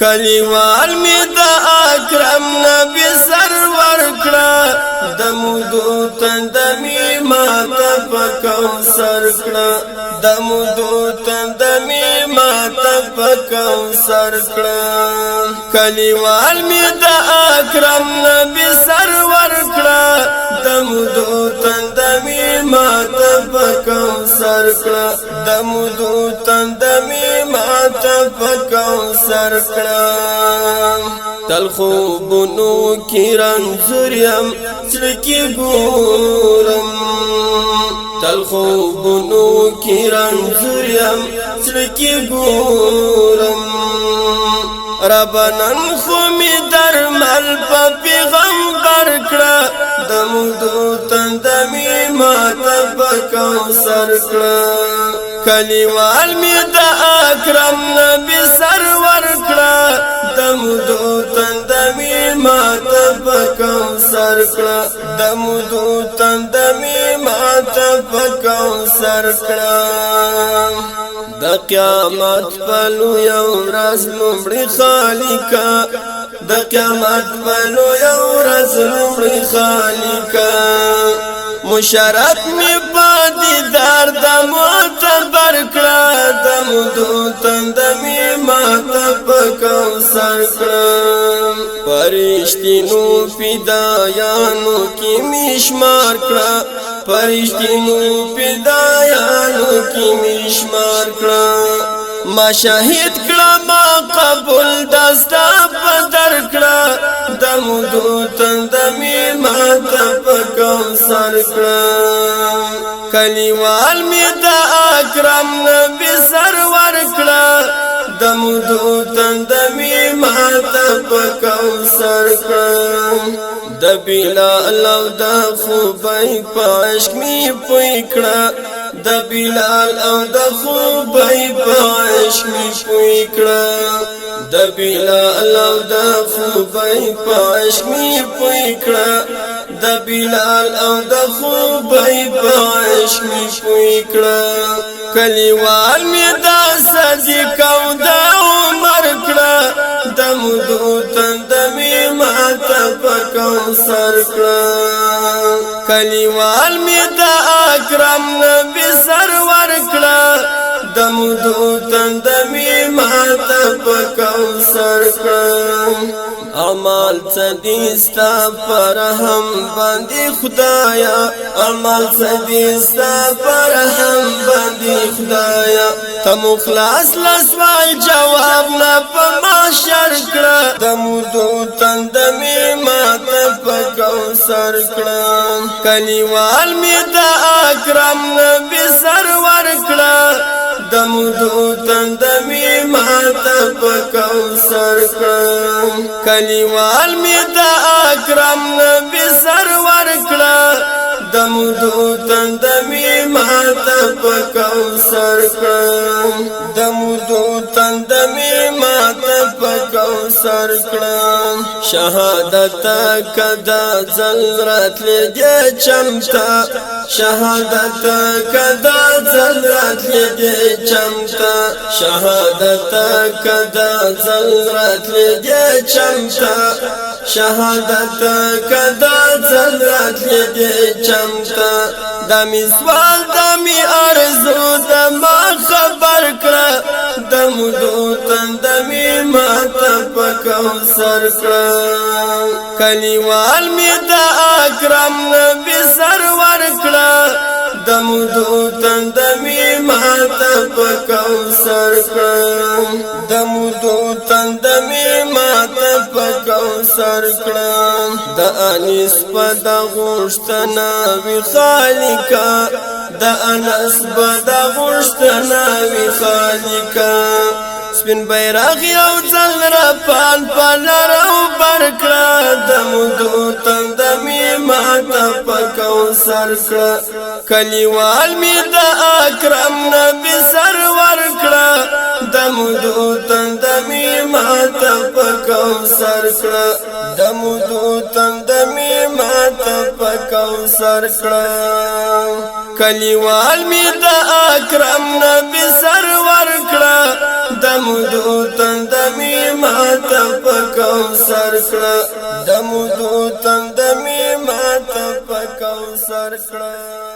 کلیوال می د اکرم نبی سرور کړه د مودو تند می ماته په کوثر کړه د مودو تند می ماته په کوثر کړه کلیوال می د اکرم نبی سرور کړه د مودو تند می ماته په کوثر کړه د مودو تند می ماته په کوثر کړه تل خوبونو کی رنځوریم سړکی ګورم تل خوبونو کی رنځوریم سړکی ګورم ربنن خو می درمل په پیغمبر کړه د مودو تند می ماته په کوثر کړه کلیوال می د اکرم نبی سرور کړه د مودو تند می ماته په کوثر کړه د مودو تند می ماته په کوثر کړه د قیامت پلو یو ورځ لومړی خالقا د قیامت پلو یو ورځ لومړی خالقا مشرف می پدې دار د معتبر کړه د مودو تند می ماته په کوثر کړه فرشتینو فدایانو کی میشمار کړه فرشتینو فدایانو کی میشمار کړه ما شهید کړه ما قبول دستا بدر کړه د مودو تند می ماته په کوثر کړه کلیوال می د اکرم نبی سرور کړه د مودو تند می ماته په کوثر کړه د بلال او د خوبای په عشق می پوی کړه د بلال او د خوبای په عشق می پوی کړه د بلال او د خوبای په عشق می پوی کړه د بلال او د خوبای په عشق می پوی کړه کلیوال می د صدیق او د عمر کړه د مودو تند می ماته په کوثر کړه کلیوال می د اکرم نبی سرور کړه د مودو تند می ماته په کوثر کړه عمل صدیستا پر هم باندې خدایا عمل صدیستا پر هم باندې خدایا تم خلاص لسوال جواب نه په محشر کړه د مودو تند می ماته په کوثر کړه کلیوال می د اکرم نبی سرور کړه د مودو تند می ماته په کوثر کړه کلیوال می د اکرم نبی سرور کړه د مودو تند می ماته په کوثر کړه د مودو تند می ماته په کوثر کړه شهادت کدا زلرت لږه چمتا شهادت کدا زلرت لږه چمتا شهادت کدا زلرت لږه چمتا شهادت کدا زلرت لږه چمتا دمی سوال دمی ارزو دما خبر کړه د مودو تند می ماته په کوثر کړه کلیوال می د اکرم نبی سرور کړه د مودو تند می ماته په کوثر کړه د مودو تند می ماته په کوثر کړه د انس په د غوښتنه وی خالقا د انس په د غوښتنه وی خالقا سپین بیرغ یو ځل را پان پلرو برکړه د مودو تند می ماته په کوثر کړه کلیوال می د اکرم نبی سرور کړه د مودو تند می ماته په کوثر کړه د مودو تند می ماته په کوثر کړه کلیوال می د اکرم نبی سرور کړه د مودو تند می ماته کوثر کړه د مودو تند می ما ته په کوثر کړه